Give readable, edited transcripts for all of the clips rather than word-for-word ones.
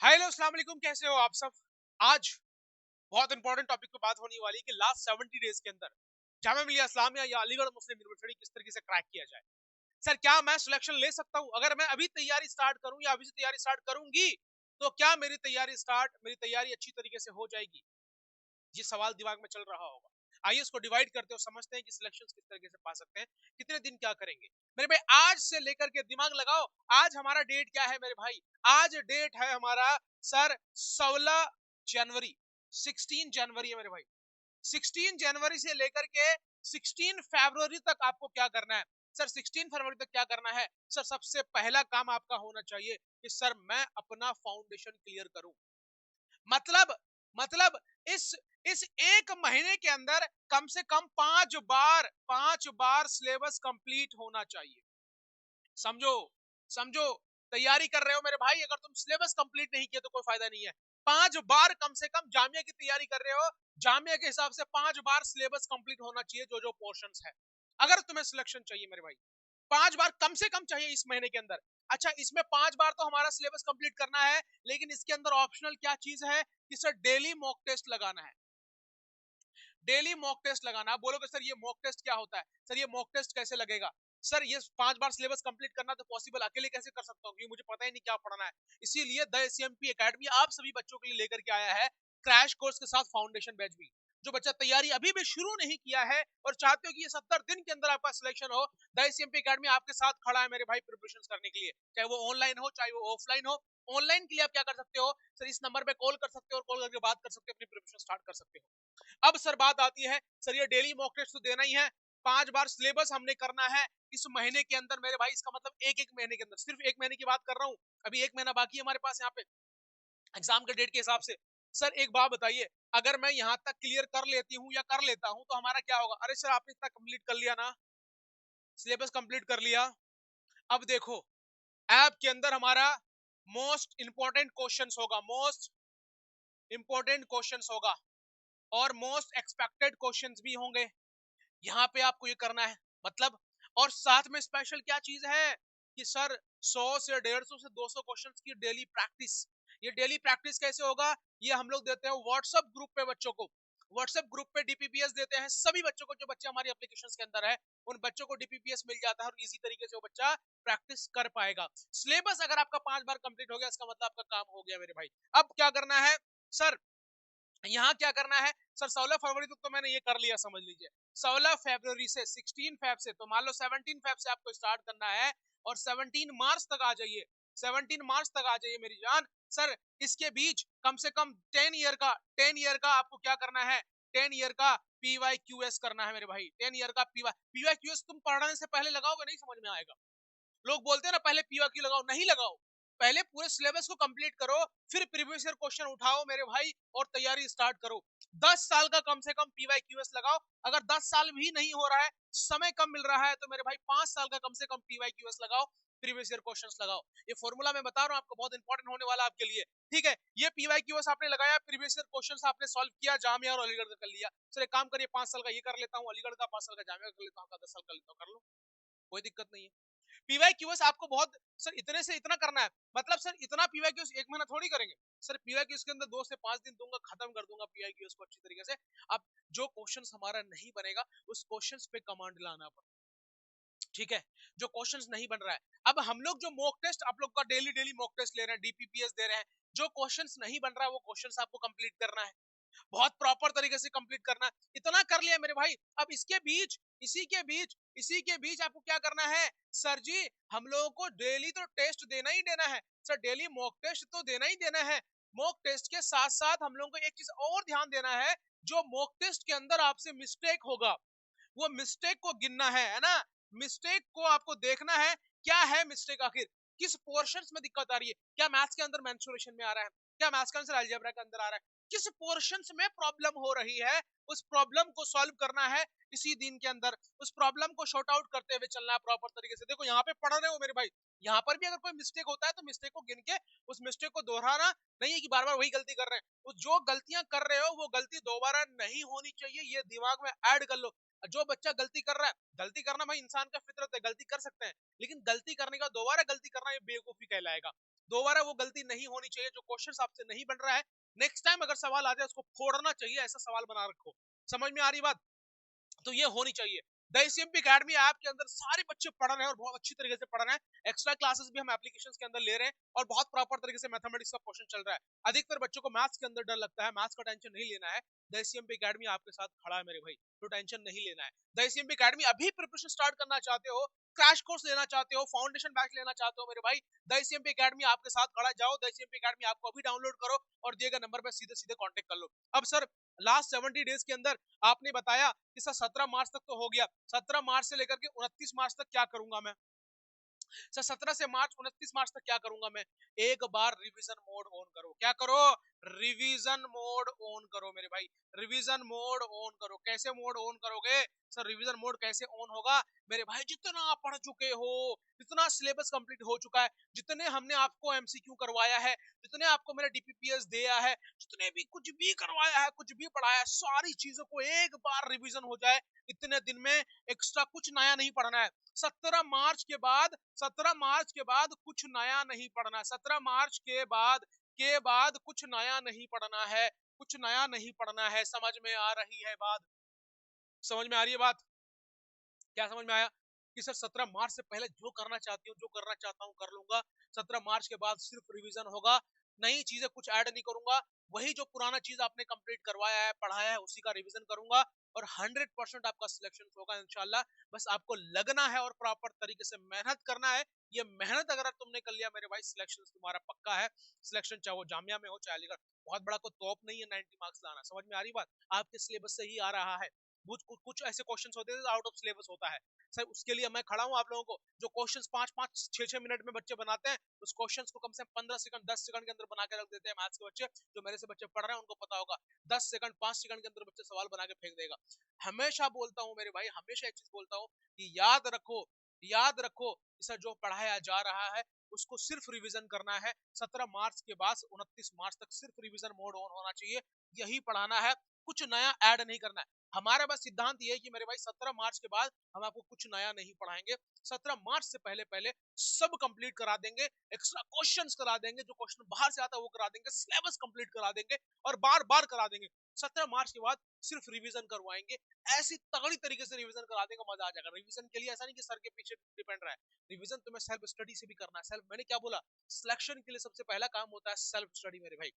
Hello अस्सलाम वालेकुम, कैसे हो आप सब। आज बहुत इंपॉर्टेंट टॉपिक पे बात होने वाली है कि लास्ट 70 डेज के अंदर जामिया मिलिया इस्लामिया या अलीगढ़ मुस्लिम यूनिवर्सिटी किस तरीके से क्रैक किया जाए। सर क्या मैं सिलेक्शन ले सकता हूं? अगर मैं अभी तैयारी स्टार्ट करूं या अभी से तैयारी स्टार्ट करूंगी तो क्या मेरी तैयारी अच्छी तरीके से हो जाएगी? ये सवाल दिमाग में चल रहा होगा। आइए इसको डिवाइड करते हो, समझते हैं कि सिलेक्शन किस तरीके से पा सकते हैं, कितने दिन क्या करेंगे। मेरे भाई आज से लेकर के दिमाग लगाओ। आज हमारा डेट क्या है मेरे भाई? आज डेट है हमारा सर 16 जनवरी। 16 जनवरी है मेरे भाई। 16 जनवरी से लेकर के 16 फरवरी तक आपको क्या करना है? सर 16 फरवरी तक क्या करना है? सर सबसे पहला काम आपका होना चाहिए कि सर मैं अपना फाउंडेशन क्लियर करूं। मतलब मतलब इस इस एक महीने के अंदर कम से कम 5 बार सिलेबस कंप्लीट होना चाहिए। समझो, समझो। तैयारी कर रहे हो मेरे भाई, अगर तुम सिलेबस कंप्लीट नहीं किया तो कोई फायदा नहीं है। 5 बार कम से कम जामिया की तैयारी कर रहे हो, जामिया के हिसाब से 5 बार सिलेबस कंप्लीट होना चाहिए, जो जो पोर्शंस है। अगर तुम्हें सिलेक्शन चाहिए मेरे भाई, 5 बार कम से कम चाहिए इस महीने के अंदर। अच्छा, इसमें 5 बार तो हमारा सिलेबस कंप्लीट करना है, लेकिन इसके अंदर ऑप्शनल क्या चीज है कि सर डेली मॉक टेस्ट लगाना है। डेली मॉक टेस्ट लगाना। बोलोगे सर ये मॉक टेस्ट क्या होता है? सर ये मॉक टेस्ट कैसे लगेगा? सर ये 5 बार सिलेबस कंप्लीट करना तो पॉसिबल अकेले कैसे कर सकता हूँ, क्योंकि मुझे पता ही नहीं क्या पढ़ना है। इसीलिए द एसीएमपी एकेडमी आप सभी बच्चों के लिए लेकर के आया है क्रैश कोर्स के साथ फाउंडेशन बैच भी। जो बच्चा तैयारी अभी भी शुरू नहीं किया है और चाहते हो कि ये 70 दिन के अंदर आपका सिलेक्शन हो, द एसीएमपी एकेडमी आपके साथ खड़ा है मेरे भाई प्रिपरेशन करने के लिए। चाहे वो ऑनलाइन हो चाहे वो ऑफलाइन हो। ऑनलाइन के लिए आप क्या कर सकते हो? सर इस नंबर पे कॉल कर सकते हो और कॉल करके बात कर सकते हो, अपनी प्रिपरेशन स्टार्ट कर सकते हो। अब सर बात आती है, सर ये डेली मॉक टेस्ट तो देना ही है, 5 बार सिलेबस हमने करना है इस महीने के अंदर मेरे भाई। इसका मतलब एक एक महीने के अंदर, सिर्फ एक महीने की बात कर रहा हूँ। अभी एक महीना बाकी है हमारे पास यहाँ पे एग्जाम के डेट के हिसाब से। सर एक बात बताइए, अगर मैं यहाँ तक क्लियर कर लेती हूँ या कर लेता हूँ तो हमारा क्या होगा? अरे सर आपने इतना कंप्लीट कर लिया ना, सिलेबस कंप्लीट कर लिया। अब देखो, ऐप के अंदर हमारा मोस्ट इंपॉर्टेंट क्वेश्चंस होगा, मोस्ट इंपॉर्टेंट क्वेश्चंस होगा और मोस्ट एक्सपेक्टेड क्वेश्चंस भी होंगे। यहाँ पे आपको ये करना है, मतलब। और साथ में स्पेशल क्या चीज है कि सर 100 से 150 से 200 क्वेश्चंस की डेली प्रैक्टिस। ये डेली प्रैक्टिस कैसे होगा? ये हम लोग देते हैं व्हाट्सएप ग्रुप पे बच्चों को। व्हाट्सएप ग्रुप पे डीपीपीएस देते हैं सभी बच्चों को, जो बच्चे हमारी एप्लीकेशंस के अंदर है उन बच्चों को डीपीपीएस मिल जाता है और इजी तरीके से वो बच्चा प्रैक्टिस कर पाएगा। सिलेबस अगर आपका 5 बार कंप्लीट हो गया, इसका मतलब आपका काम हो गया मेरे भाई। अब क्या करना है सर? यहाँ क्या करना है सर? 16 फरवरी तक तो मैंने ये कर लिया, समझ लीजिए। 16 फरवरी से 16 फेब से, तो मान लो 17 फेब से आपको स्टार्ट करना है और 17 मार्च तक आ जाइए। 17 मार्च तक आ जाइए मेरी जान। सर इसके बीच कम से कम 10 ईयर का आपको क्या करना है? 10 ईयर का पीवाईक्यूएस करना है मेरे भाई। 10 ईयर का पीवाईक्यूएस तुम पढ़ने से पहले लगाओगे नहीं समझ में आएगा। लोग बोलते हैं ना पहले पीवाईक्यू लगाओ, नहीं लगाओ। पहले पूरे सिलेबस को कंप्लीट करो, फिर प्रीवियस ईयर क्वेश्चन उठाओ मेरे भाई और तैयारी स्टार्ट करो। 10 साल का कम से कम पीवाईक्यूएस लगाओ। अगर 10 साल भी नहीं हो रहा है, समय कम मिल रहा है, तो मेरे भाई 5 साल का कम से कम पीवाईक्यूएस लगाओ, प्रीवियस ईयर क्वेश्चंस लगाओ। ये फॉर्मूला मैं बता रहा हूं आपको, बहुत इंपॉर्टेंट होने वाला आपके लिए। ठीक है, ये पीवाईक्यूएस आपने लगाया, प्रीवियस ईयर क्वेश्चंस आपने सॉल्व किया, जामिया और अलीगढ़ का कर लिया। सर एक काम करिए, 5 साल का ये कर लेता हूँ अलीगढ़ का, 5 साल का जामिया कर लेता हूँ, 10 साल कर लेता हूँ, कर लो, कोई दिक्कत नहीं है। पीवाईक्यूएस आपको बहुत, सर इतने से इतना करना है, मतलब सर इतना पीवाईक्यूएस एक महीना थोड़ी करेंगे। सर पीवाईक्यूएस के अंदर 2 से 5 दिन दूंगा, खत्म कर दूंगा पीवाईक्यूएस को अच्छी तरीके से। अब जो क्वेश्चंस हमारा नहीं बनेगा उस क्वेश्चंस पे कमांड लाना पड़ेगा। ठीक है, जो क्वेश्चंस नहीं बन रहा है, अब हम लोग जो मॉक टेस्ट आप लोग का डेली डेली मॉक टेस्ट ले रहे हैं, डीपीपीएस दे रहे हैं, जो क्वेश्चंस नहीं बन रहा है वो क्वेश्चंस आपको कंप्लीट करना है, बहुत प्रॉपर तरीके से कंप्लीट करना है। इतना कर लिया मेरे भाई। अब इसके बीच, इसी के बीच आपको क्या करना है? सर जी हम लोगों को डेली तो टेस्ट देना ही देना है। सर डेली मॉक टेस्ट तो देना ही देना है। मॉक टेस्ट के साथ साथ हम लोगों को एक चीज और ध्यान देना है, जो मॉक टेस्ट के अंदर आपसे मिस्टेक होगा वो मिस्टेक को गिनना है ना। मिस्टेक को आपको देखना है, क्या है मिस्टेक, आखिर किस पोर्शंस में दिक्कत आ रही है। क्या मैथ्स के अंदर मेंसुरेशन में आ रहा है? क्या मैथ्स का आंसर अलजेब्रा के अंदर आ रहा है? किस पोर्शंस में प्रॉब्लम हो रही है, उस प्रॉब्लम को सॉल्व करना है इसी दिन के अंदर। उस प्रॉब्लम को शॉर्ट आउट करते हुए चलना है प्रॉपर तरीके से। देखो यहाँ पे पढ़ रहे हो मेरे भाई, यहाँ पर भी अगर कोई मिस्टेक होता है तो मिस्टेक को गिन के उस मिस्टेक को दोहराना नहीं है कि बार बार वही गलती कर रहे हैं। वो जो गलतियां कर रहे हो वो गलती दोबारा नहीं होनी चाहिए, ये दिमाग में ऐड कर लो। जो बच्चा गलती कर रहा है, गलती करना भाई इंसान का फितरत है, गलती कर सकते हैं, लेकिन गलती करने का दोबारा गलती करना ये बेवकूफी कहलाएगा। दोबारा वो गलती नहीं होनी चाहिए। जो क्वेश्चन आपसे नहीं बन रहा है, नेक्स्ट टाइम अगर सवाल आ जाए उसको फोड़ना चाहिए, ऐसा सवाल बना रखो। समझ में आ रही बात? तो ये होनी चाहिए। द एसीएमपी एकेडमी ऐप के अंदर सारे बच्चे पढ़ रहे हैं और बहुत अच्छी तरीके से पढ़ रहे हैं। एक्स्ट्रा क्लासेस भी हम एप्लीकेशंस के अंदर ले रहे हैं और बहुत प्रॉपर तरीके से मैथमेटिक्स का क्वेश्चन चल रहा है। अधिकतर बच्चों को मैथ्स के अंदर डर लगता है, मैथ्स का टेंशन नहीं लेना है। द एसीएमपी एकेडमी आपके साथ खड़ा है मेरे भाई, तो टेंशन नहीं लेना है। द एसीएमपी एकेडमी अभी प्रिपरेशन स्टार्ट करना चाहते हो, क्रैश कोर्स लेना चाहते हो, फाउंडेशन बैच लेना चाहते हो मेरे भाई, द एसीएमपी एकेडमी आपके साथ खड़ा है। जाओ द एसीएमपी एकेडमी आपको अभी डाउनलोड करो और दिए गए नंबर पर सीधे सीधे कांटेक्ट कर लो। अब सर लास्ट 70 डेज के अंदर आपने बताया कि सर 17 मार्च तक तो हो गया, 17 मार्च से लेकर के 29 मार्च तक क्या करूंगा मैं? सर 17 से मार्च 29 मार्च तक क्या करूंगा मैं? एक बार रिवीजन मोड ऑन करो। क्या करो? रिवीजन मोड ऑन करो मेरे भाई, रिवीजन मोड ऑन करो। कैसे मोड ऑन करोगे? सर रिवीजन मोड कैसे ऑन होगा मेरे भाई? जितना पढ़ चुके हो, जितना सिलेबस कंप्लीट हो चुका है, जितने हमने आपको एमसीक्यू करवाया है, जितने आपको मैंने डीपीपीएस दिया है, जितने भी कुछ भी करवाया है, कुछ भी पढ़ाया है, सारी चीजों को एक बार रिवीजन हो जाए इतने दिन में। एक्स्ट्रा कुछ नया नहीं पढ़ना है। 17 मार्च के बाद, 17 मार्च के बाद कुछ नया नहीं पढ़ना। 17 मार्च के बाद कुछ नया नहीं पढ़ना है, कुछ नया नहीं पढ़ना है। समझ में आ रही है बात? समझ में आ रही है बात? क्या समझ में आया? कि सर 17 मार्च से पहले जो करना चाहती हूँ, जो करना चाहता हूँ कर लूंगा। 17 मार्च के बाद सिर्फ रिवीजन होगा, नई चीजें कुछ ऐड नहीं करूंगा। वही जो पुराना चीज आपने कंप्लीट करवाया है, पढ़ाया है, उसी का रिवीजन करूंगा और 100% आपका सिलेक्शन होगा इंशाल्लाह। बस आपको लगना है और प्रॉपर तरीके से मेहनत करना है। ये मेहनत अगर तुमने कर लिया मेरे भाई, सिलेक्शन तुम्हारा पक्का है। सिलेक्शन चाहे वो जामिया में हो चाहे अलीगढ़, बहुत बड़ा को तोप नहीं है 90 मार्क्स लाना। समझ में आ रही बात? आपके सिलेबस से ही आ रहा है। कुछ ऐसे क्वेश्चंस होते हैं आउट ऑफ सिलेबस होता है। सर उसके लिए मैं खड़ा हूं आप लोगों को। जो क्वेश्चंस 5-5 6-6 मिनट में बच्चे बनाते हैं, उस क्वेश्चंस को कम से कम 15 सेकंड 10 सेकंड के अंदर बना के रख देते हैं मैथ्स के बच्चे। जो मेरे से बच्चे पढ़ रहे हैं उनको पता होगा, 10 सेकंड 5 सेकंड के अंदर बच्चे सवाल बना के फेंक देगा। हमेशा बोलता हूं मेरे भाई, हमेशा एक चीज बोलता हूं कि याद रखो, याद रखो सर जो पढ़ाया जा रहा है उसको सिर्फ रिवीजन करना है। 17 मार्च के बाद 29 मार्च तक सिर्फ रिवीजन मोड ऑन होना चाहिए, यही पढ़ाना है, कुछ नया ऐड नहीं करना है। हमारा बस सिद्धांत ये है कि मेरे भाई 17 मार्च के बाद हम आपको कुछ नया नहीं पढ़ाएंगे। 17 मार्च से पहले पहले सब कंप्लीट करा देंगे, एक्स्ट्रा क्वेश्चंस करा देंगे, जो क्वेश्चन बाहर से आता है वो करा देंगे, सिलेबस कंप्लीट करा देंगे और बार बार करा देंगे। 17 मार्च के बाद सिर्फ रिवीजन करवाएंगे, ऐसी तगड़ी तरीके से रिवीजन करा देंगे, मजा आ जाएगा। रिवीजन के लिए ऐसा नहीं कि सर के पीछे डिपेंड रहा है, रिवीजन तुम्हें सेल्फ स्टडी से भी करना है। सेल्फ मैंने क्या बोला, सिलेक्शन के लिए सबसे पहला काम होता है सेल्फ स्टडी मेरे भाई।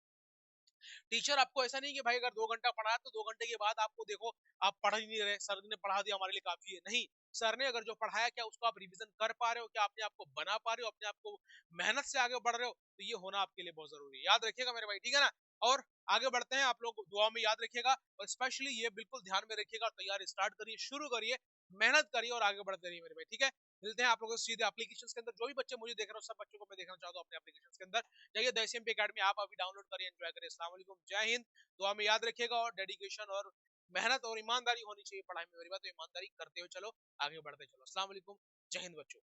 टीचर आपको ऐसा नहीं कि भाई अगर 2 घंटा पढ़ा तो 2 घंटे के बाद आपको देखो आप पढ़ ही नहीं रहे, सर ने पढ़ा दिया हमारे लिए काफी है। नहीं, सर ने अगर जो पढ़ाया क्या उसको आप रिवीजन कर पा रहे हो, क्या अपने आप को बना पा रहे हो, अपने आप को मेहनत से आगे बढ़ रहे हो, तो ये होना आपके लिए बहुत जरूरी है। याद रखिएगा मेरे भाई, ठीक है ना? और आगे बढ़ते हैं, आप लोग दुआ में याद रखिएगा और स्पेशली ये बिल्कुल ध्यान में रखिएगा, तैयारी स्टार्ट करिए, शुरू करिए, मेहनत करिए और आगे बढ़ते रहिए मेरे भाई, ठीक है? मिलते हैं आप लोगों से सीधे एप्लीकेशन के अंदर। जो भी बच्चे मुझे देख रहे हो, सब बच्चों को मैं देखना चाहता हूँ अपने एप्लीकेशन के अंदर। जाइए द एसीएमपी एकेडमी आप अभी डाउनलोड करिए, एंजॉय करिए। अस्सलाम वालेकुम, जय हिंद। दुआ में याद रखिएगा और डेडिकेशन और मेहनत और ईमानदारी होनी चाहिए पढ़ाई में मेरी बात, तो ईमानदारी करते हुए चलो, आगे बढ़ते चलो। अस्सलाम वालेकुम, जय हिंद बच्चों।